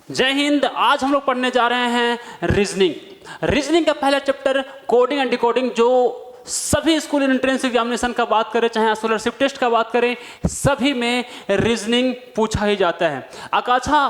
जय हिंद। आज हम लोग पढ़ने जा रहे हैं रीजनिंग का पहला चैप्टर कोडिंग एंड डिकोडिंग, जो सभी स्कूल एंट्रेंस एग्जामिनेशन का बात करें, चाहे स्कॉलरशिप टेस्ट का बात करें, सभी में रीजनिंग पूछा ही जाता है। आकांक्षा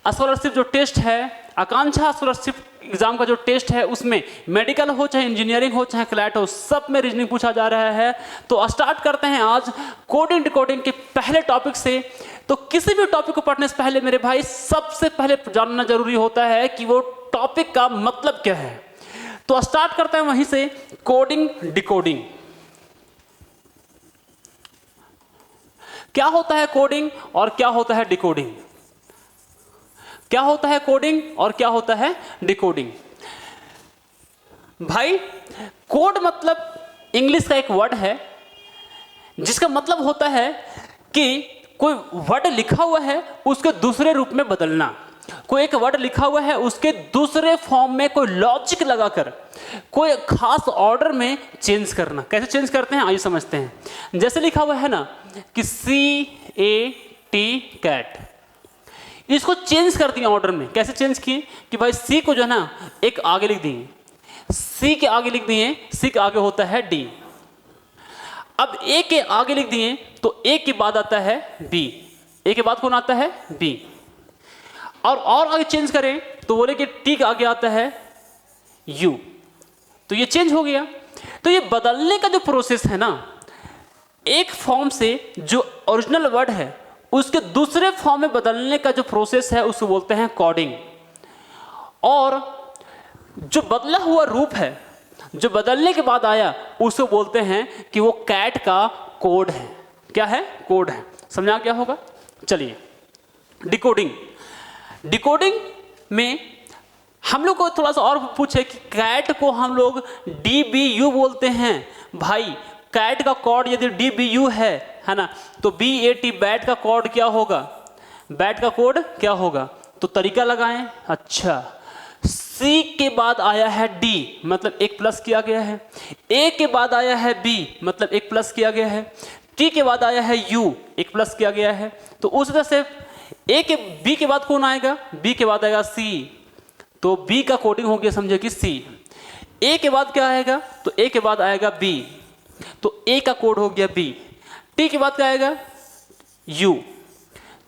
स्कॉलरशिप जो टेस्ट है, आकांक्षा स्कॉलरशिप एग्जाम का जो टेस्ट है, उसमें मेडिकल हो, चाहे इंजीनियरिंग हो, चाहे क्लैट हो, सब में रीजनिंग पूछा जा रहा है। तो स्टार्ट करते हैं आज कोडिंग डिकोडिंग के पहले टॉपिक से। तो किसी भी टॉपिक को पढ़ने से पहले मेरे भाई सबसे पहले जानना जरूरी होता है कि वो टॉपिक का मतलब क्या है। तो स्टार्ट करते हैं वहीं से, कोडिंग डिकोडिंग। क्या होता है कोडिंग और क्या होता है डिकोडिंग? क्या होता है कोडिंग और क्या होता है डिकोडिंग? भाई कोड मतलब इंग्लिश का एक वर्ड है जिसका मतलब होता है कि कोई वर्ड लिखा हुआ है उसके दूसरे रूप में बदलना। कोई एक वर्ड लिखा हुआ है उसके दूसरे फॉर्म में कोई लॉजिक लगाकर कोई खास ऑर्डर में चेंज करना। कैसे चेंज करते हैं आइए समझते हैं। जैसे लिखा हुआ है ना कि CAT कैट, इसको चेंज कर दिया ऑर्डर में। कैसे चेंज किए कि भाई सी को जो है ना एक आगे लिख दिए, सी के आगे लिख दिए, सी के आगे होता है डी। अब ए के आगे लिख दिए तो ए के बाद आता है बी, ए के बाद कौन आता है बी। और आगे चेंज करें तो बोले कि टी के आगे आता है यू, तो ये चेंज हो गया। तो ये बदलने का जो प्रोसेस है ना, एक फॉर्म से जो ओरिजिनल वर्ड है उसके दूसरे फॉर्म में बदलने का जो प्रोसेस है उसको बोलते हैं कोडिंग। और जो बदला हुआ रूप है, जो बदलने के बाद आया, उसको बोलते हैं कि वो कैट का कोड है। क्या है? कोड है। समझा क्या होगा? चलिए डिकोडिंग में हम लोग को थोड़ा सा और पूछे कि कैट को हम लोग DBU बोलते हैं। भाई कैट का कोड यदि DBU है ना, तो BAT बैट का कोड क्या होगा? बैट का कोड क्या होगा? तो तरीका लगाएं। अच्छा, C के बाद आया है D, मतलब एक प्लस किया गया है। A के बाद आया है B, मतलब एक प्लस किया गया है। T के बाद आया है U, एक प्लस किया गया है। तो उस तरह से B के बाद कौन आएगा? B के बाद आएगा C, तो B का कोडिंग हो गया, समझे कि C। A के बाद क्या आएगा? तो A के बाद आएगा B, तो A का कोड हो गया B। T के बाद क्या आएगा? U,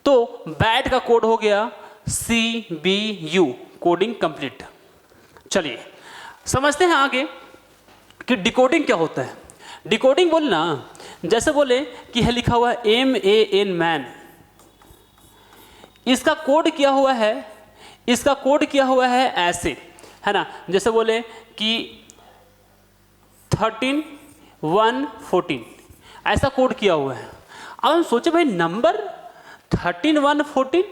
तो बैट का कोड हो गया CBU। Coding complete. चलिए समझते हैं आगे कि डिकोडिंग क्या होता है। डिकोडिंग बोलना जैसे बोले कि है लिखा हुआ है MAN मैन, इसका कोड किया हुआ है, इसका कोड किया हुआ है ऐसे, है ना। जैसे बोले कि 13 1 14 ऐसा कोड किया हुआ है। अब हम सोचे भाई नंबर 13 1 14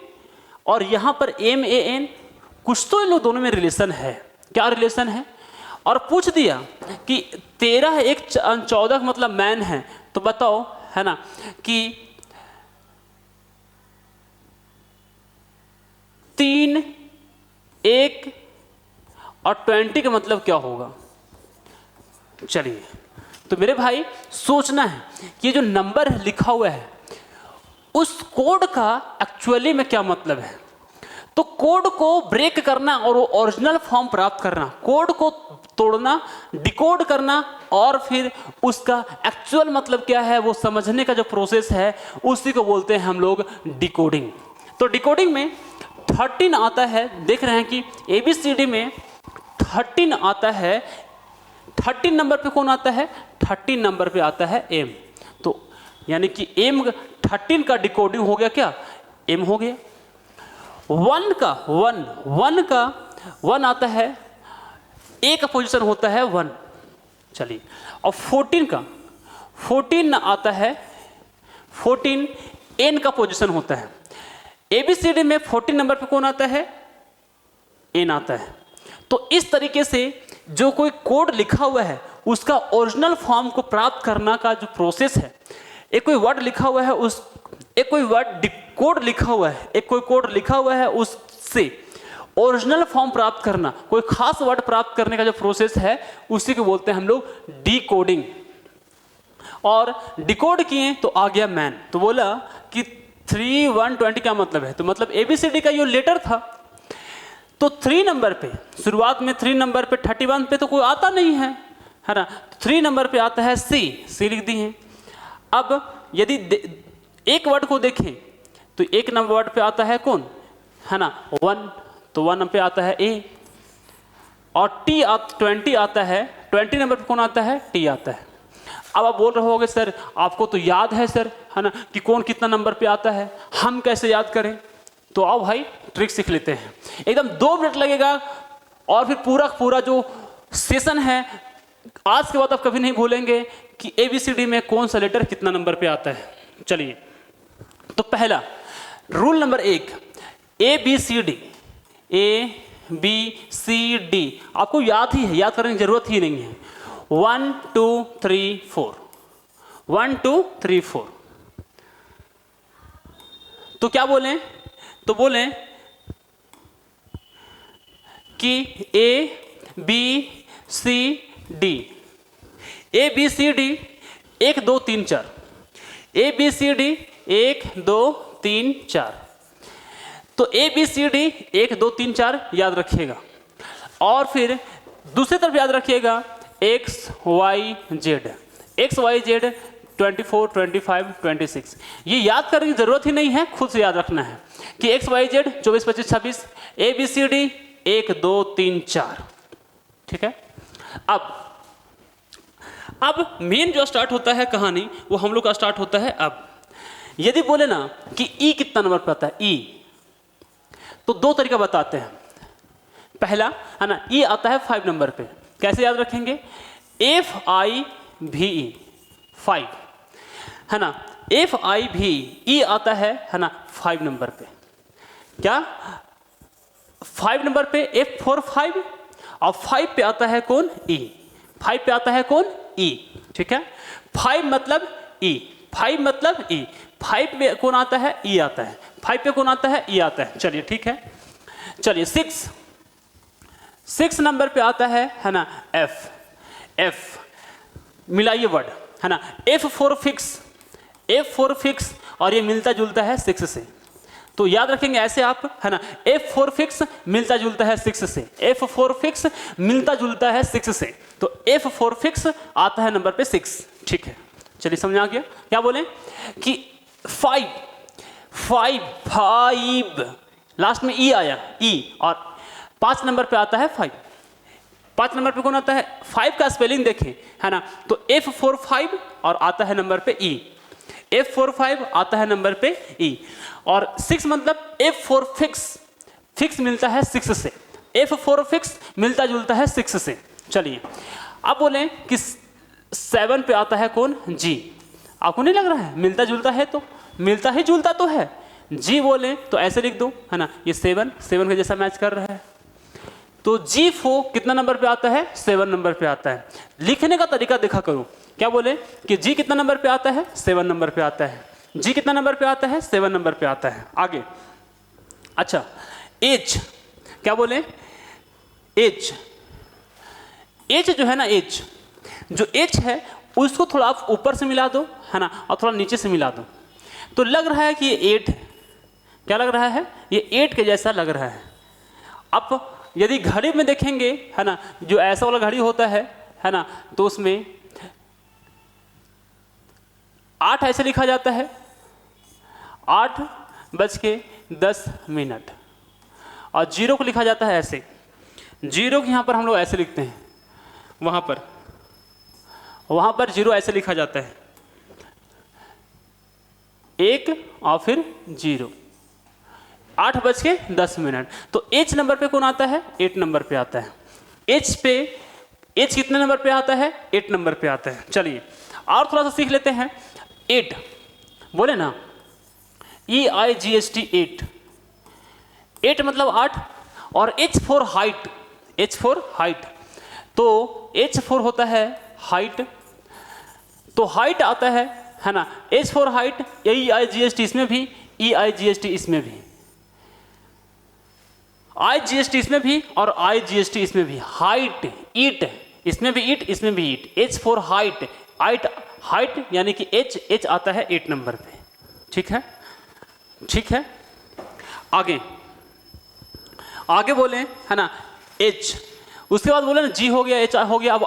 और यहाँ पर MAN, कुछ तो इन लोग दोनों में रिलेशन है। क्या रिलेशन है? और पूछ दिया कि 13 1 14 मतलब मैन है, तो बताओ, है ना, कि 3 1 और 20 का मतलब क्या होगा? चलिए, तो मेरे भाई सोचना है कि ये जो नंबर लिखा हुआ है उस कोड का एक्चुअली में क्या मतलब है। तो कोड को ब्रेक करना और वो ओरिजिनल फॉर्म प्राप्त करना, कोड को तोड़ना, डिकोड करना और फिर उसका एक्चुअल मतलब क्या है वो समझने का जो प्रोसेस है उसी को बोलते हैं हम लोग डिकोडिंग। तो डिकोडिंग में 13 आता है, देख रहे हैं कि ABCD में 13 आता है। 13 नंबर पे कौन आता है? 13 नंबर पे आता है M। तो यानी कि M 13 का डिकोडिंग हो गया क्या? M हो गया। 1 का 1 आता है, A का पोजीशन होता है 1। चलिए, और 14 आता है, 14 N का पोजीशन होता है। ABCD में 14 नंबर पे कौन आता है? N आता है। तो इस तरीके से जो कोई कोड लिखा हुआ है उसका ओरिजिनल फॉर्म को प्राप्त करना का जो प्रोसेस है, एक कोई वर्ड लिखा हुआ है, एक कोई वर्ड कोड लिखा हुआ है, एक कोई कोड लिखा हुआ है, उससे ओरिजिनल फॉर्म प्राप्त करना, कोई खास वर्ड प्राप्त करने का जो प्रोसेस है उसी को बोलते हैं हम लोग डिकोडिंग। और डिकोड किए तो आ गया मैन। तो बोला कि 3 1 20 क्या मतलब है, तो मतलब ABCD का ये लेटर था। तो 3 नंबर पे, शुरुआत में 3 नंबर पे 31 पे तो कोई आता नहीं है ना, 3 नंबर पे आता है सी लिख दी है। अब यदि एक वर्ड को देखें तो एक नंबर वर्ड पे आता है कौन, है ना 1, तो 1 नंबर पे आता है A, और 20 आता है, 20 नंबर पे कौन आता है, T आता है। अब आप बोल रहे होगे सर आपको तो याद है सर, है ना, कि कौन कितना नंबर पे आता है, हम कैसे याद करें। तो आओ भाई ट्रिक सीख लेते हैं, एकदम 2 मिनट लगेगा और फिर पूरा जो सेशन है आज के बाद आप कभी नहीं भूलेंगे कि ABCD में कौन सा लेटर कितना नंबर पे आता है। चलिए, तो पहला रूल नंबर 1, ABCD आपको याद ही है, याद करने की जरूरत ही नहीं है। 1 2 3 4, 1 2 3 4। तो क्या बोलें, तो बोलें कि ABCD 1 2 3 4, ABCD 1 2 3 4। तो ABCD 1 2 3 4 याद रखिएगा, और फिर दूसरी तरफ याद रखिएगा XYZ 24 25 26। ये याद करने की जरूरत ही नहीं है, खुद से याद रखना है कि XYZ 24 25 26, ABCD 1 2 3 4। ठीक है। अब मेन जो स्टार्ट होता है कहानी, वो हम लोग का स्टार्ट होता है अब। यदि बोले ना कि E कितना नंबर पर आता है, E, तो 2 तरीका बताते हैं। पहला है ना, E आता है 5 नंबर पे, कैसे याद रखेंगे, FIVE 5, है ना, FIVE आता है ना 5 नंबर पे। क्या 5 नंबर पे F4 5, और 5 पे आता है कौन, E, 5 पे आता है कौन, E। ठीक है, 5 मतलब E, 5 मतलब E, 5 पे कौन आता है, E आता है, 5 पे कौन आता है, E आता है। चलिए ठीक है। चलिए 6 नंबर पे आता है ना F मिलाइए वर्ड, है ना, F4 फिक्स, और ये मिलता जुलता है 6 से। तो याद रखेंगे ऐसे आप, है ना, F4 फिक्स मिलता जुलता है 6 से, F4 फिक्स मिलता जुलता है 6 से, तो F4 फिक्स आता है नंबर पे 6। ठीक है, चलिए समझ आ गया। क्या बोलें कि 5 लास्ट में E आया, E, और 5 नंबर पे आता है 5। 5 नंबर पे कौन आता है, 5 का स्पेलिंग देखें, है ना, तो F4 5 और आता है नंबर पे E, F4 5 आता है नंबर पे E, और 6 मतलब F4 फिक्स मिलता है 6 से, F4 फिक्स मिलता जुलता है 6 से। चलिए अब बोलें कि 7 पे आता है कौन, G। आपको नहीं लग रहा है मिलता जुलता है, तो मिलता ही जुलता तो है, G बोले तो ऐसे लिख दो, है ना, ये 7 के जैसा मैच कर रहा है। तो G4 कितना नंबर पे आता है, 7 नंबर पे आता है। लिखने का तरीका देखा करो, क्या बोले कि G कितना नंबर पे आता है, 7 नंबर पे आता है, G कितना नंबर पे आता है, 7 नंबर पे आता है। आगे अच्छा, H, क्या बोले, H जो है ना, जो H है उसको थोड़ा आप ऊपर से मिला दो, है ना, और थोड़ा नीचे से मिला दो, तो लग रहा है कि ये 8 है। क्या लग रहा है, ये 8 के जैसा लग रहा है। अब यदि घड़ी में देखेंगे, है ना, जो ऐसा वाला घड़ी होता है ना, तो उसमें 8 ऐसे लिखा जाता है, 8:10, और 0 को लिखा जाता है ऐसे, 0 को यहाँ पर हम लोग ऐसे लिखते हैं, वहाँ पर 0 ऐसे लिखा जाता है, 1 और फिर 0, 8:10। तो H नंबर पे कौन आता है, 8 नंबर पे आता है। H कितने नंबर पे आता है, 8 नंबर पे आता है। चलिए और थोड़ा सा सीख लेते हैं। 8 बोले ना, EIGHT 8 मतलब 8, और H4 हाइट, तो H4 होता है हाइट, तो हाइट आता है ना, H4 हाइट, EIGHT इसमें भी EIGST इसमें भी, IGST इसमें भी और IGST इसमें भी। हाइट, ईट, इसमें भी ईट, इसमें भी ईट। H फॉर हाइट, हाइट यानी कि H आता है 8 नंबर पे। ठीक है, ठीक है। आगे बोले है ना H, उसके बाद बोले ना G हो गया, H हो गया। अब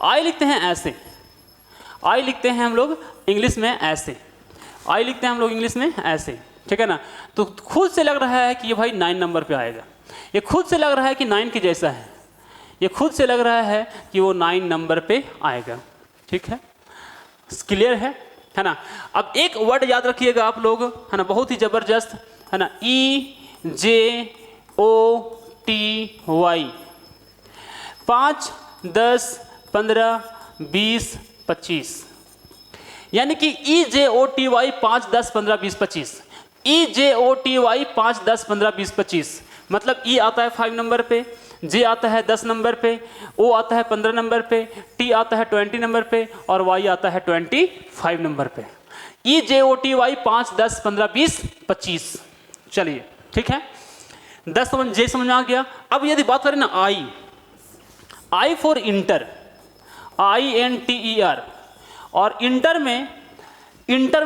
I लिखते हैं ऐसे, I लिखते हैं हम लोग इंग्लिश में ऐसे, I लिखते हैं हम लोग इंग्लिश में ऐसे। ठीक है ना, तो खुद से लग रहा है कि ये भाई 9 नंबर पे आएगा, ये खुद से लग रहा है कि 9 के जैसा है, ये खुद से लग रहा है कि वो 9 नंबर पे आएगा। ठीक है, क्लियर है ना। अब एक वर्ड याद रखिएगा आप लोग, है ना, बहुत ही ज़बरदस्त, है ना, EJOTY। 5, 10, 15, 20, 25, यानी कि EJOTY 5, 10, 15, 20, 25। EJOTY 5, 10, 15, 20, 25 मतलब E आता है 5 नंबर पे, J आता है 10 नंबर पे, O आता है 15 नंबर पे, T आता है 20 नंबर पे और Y आता है 25 नंबर पे। EJOTY 5, 10, 15, 20, 25। चलिए ठीक है, 10 J समझ में आ गया। अब यदि बात करें ना I फॉर इंटर, INTER, और इंटर में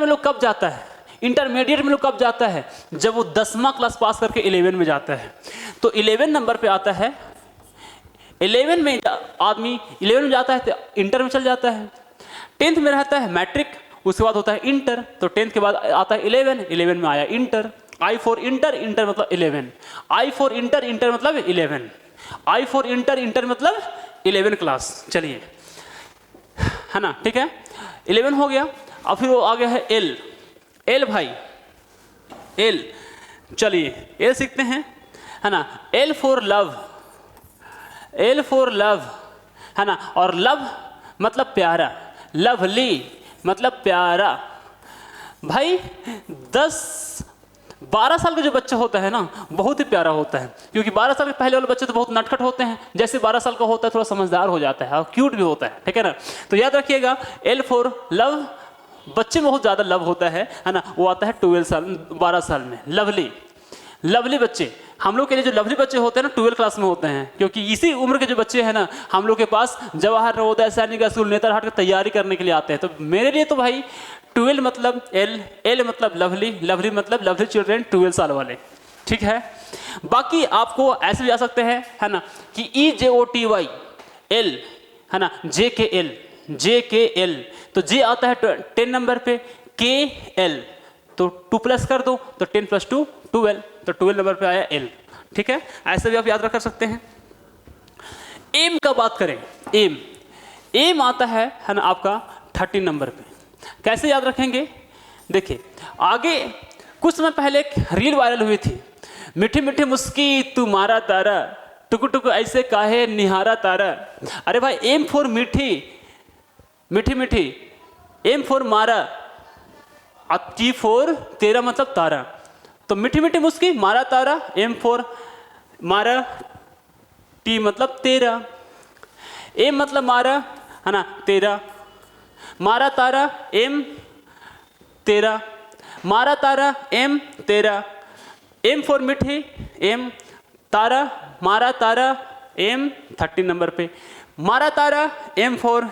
लोग कब जाता है, इंटरमीडिएट में लोग कब जाता है, जब वो 10वां क्लास पास करके 11 में जाता है। तो 11 नंबर पे आता है, 11 में आदमी 11 में जाता है तो इंटर में चल जाता है। 10th में रहता है मैट्रिक, उसके बाद होता है इंटर, तो 10th के बाद आता है 11 में आया inter. I for inter, inter मतलब 11, I फॉर इंटर, इंटर मतलब 11, I फॉर इंटर मतलब 11 क्लास। चलिए है ना, ठीक है, 11 हो गया। अब फिर वो आ गया है L भाई, L, चलिए L सीखते हैं, है ना। L फॉर लव, है ना, और लव मतलब प्यारा, लवली मतलब प्यारा। भाई 10-12 साल का जो बच्चा होता है ना बहुत ही प्यारा होता है, क्योंकि 12 साल के पहले वाले बच्चे तो बहुत नटखट होते हैं, जैसे 12 साल का होता है थोड़ा समझदार हो जाता है और क्यूट भी होता है। ठीक है ना, तो याद रखिएगा L फॉर लव, बच्चे में बहुत ज़्यादा लव होता है ना, वो आता है 12 साल में। लवली बच्चे, हम लोग के लिए जो लवली बच्चे होते हैं ना 12 क्लास में होते हैं, क्योंकि इसी उम्र के जो बच्चे हैं ना हम लोग के पास जवाहर नवोदय सैनिक स्कूल नेतरहाट की तैयारी करने के लिए आते हैं। तो मेरे लिए तो भाई 12 मतलब L मतलब लवली मतलब लवली चिल्ड्रेन 12 साल वाले। ठीक है, बाकी आपको ऐसे भी आ सकते हैं, है ना, कि EJOTY L, है ना, JKL, तो J आता है 10 नंबर पे, KL तो 2 प्लस कर दो तो 10 + 2 12, तो 12 नंबर पे आया L। ठीक है, ऐसे भी आप याद रख सकते हैं। एम का बात करें, एम आता है ना आपका 13 नंबर पे। कैसे याद रखेंगे, देखिए आगे कुछ समय पहले एक रील वायरल हुई थी, मीठी मीठी मुस्की तुम्हारा तारा, टुकु टुकु ऐसे काहे निहारा तारा। अरे भाई एम फॉर मीठी मीठी, एम फॉर मारा, T फॉर तेरा मतलब तारा, तो मीठी मीठी मुस्की मारा तारा, एम फॉर मारा, T मतलब तेरा, एम मतलब मारा, है ना, तेरा, मारा तारा एम तेरा, मारा तारा एम तेरा, एम फॉर मीठी एम तारा, मारा तारा एम 13 नंबर पे, मारा तारा एम फॉर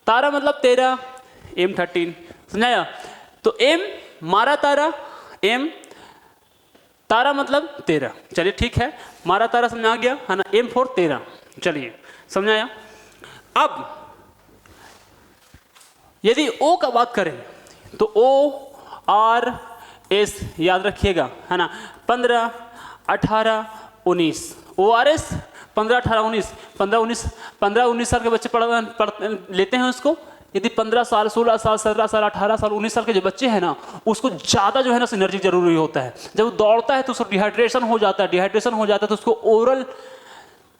तारा मतलब तेरा, एम 13। समझाया, तो एम मारा तारा एम तारा मतलब 13। चलिए ठीक है, मारा तारा समझ आ गया, है ना, एम फॉर 13। चलिए समझाया। अब यदि O का बात करें तो ORS याद रखिएगा, है ना, 15, 18, 19, ORS 15, 18, 19, 15, 19 साल के बच्चे पढ़ लेते हैं उसको। यदि 15 साल, 16 साल, 17 साल, 18 साल, 19 साल के जो बच्चे हैं ना उसको ज़्यादा जो है ना एनर्जी जरूरी होता है। जब वो दौड़ता है तो उसको डिहाइड्रेशन हो जाता है, तो उसको ओरल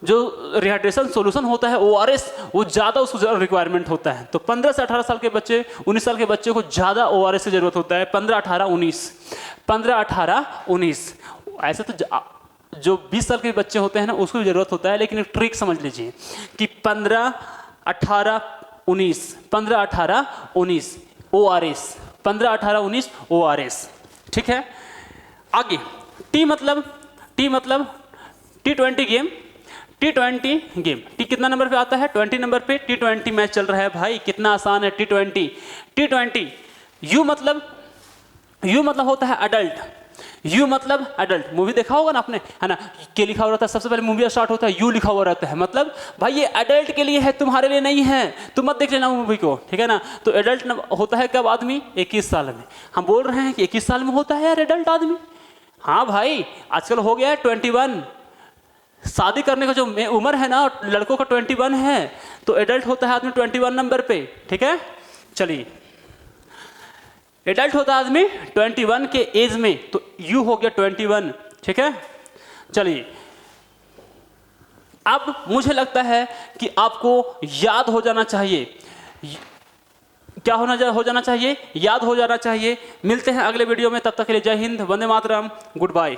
जो रिहाइड्रेशन सॉल्यूशन होता है ORS वो ज़्यादा उसको रिक्वायरमेंट होता है। तो 15 से 18 साल के बच्चे, 19 साल के बच्चे को ज़्यादा ORS की ज़रूरत होता है। 15, 18, 19 ऐसे तो जो 20 साल के बच्चे होते हैं ना उसको भी ज़रूरत होता है, लेकिन एक ट्रिक समझ लीजिए कि 15, 18, 19 ORS, 15, 18, 19 ORS। ठीक है। आगे टी मतलब T20 game, T20 game. T कितना नंबर पे आता है? 20 नंबर पे T20 मैच चल रहा है भाई, कितना आसान है T20। यू मतलब होता है अडल्ट, यू मतलब अडल्ट। मूवी देखा होगा ना आपने, है ना, के लिखा हुआ रहता है, सबसे पहले मूवी स्टार्ट होता है यू लिखा हुआ रहता है, मतलब भाई ये अडल्ट के लिए है, तुम्हारे लिए नहीं है, तुम मत देख लेना मूवी को, ठीक है ना। तो एडल्ट होता है कब आदमी? 21 साल में। हम बोल रहे हैं कि 21 साल में होता है यार एडल्ट आदमी। हाँ भाई, आजकल हो गया है 21, शादी करने का जो उम्र है ना लड़कों का 21 है, तो एडल्ट होता है आदमी 21 नंबर पे, ठीक है। चलिए, एडल्ट होता है आदमी 21 के एज में, तो यू हो गया 21, ठीक है। चलिए, अब मुझे लगता है कि आपको याद हो जाना चाहिए, क्या हो जाना चाहिए? याद हो जाना चाहिए। मिलते हैं अगले वीडियो में, तब तक के लिए जय हिंद, वंदे मातरम, गुड बाय।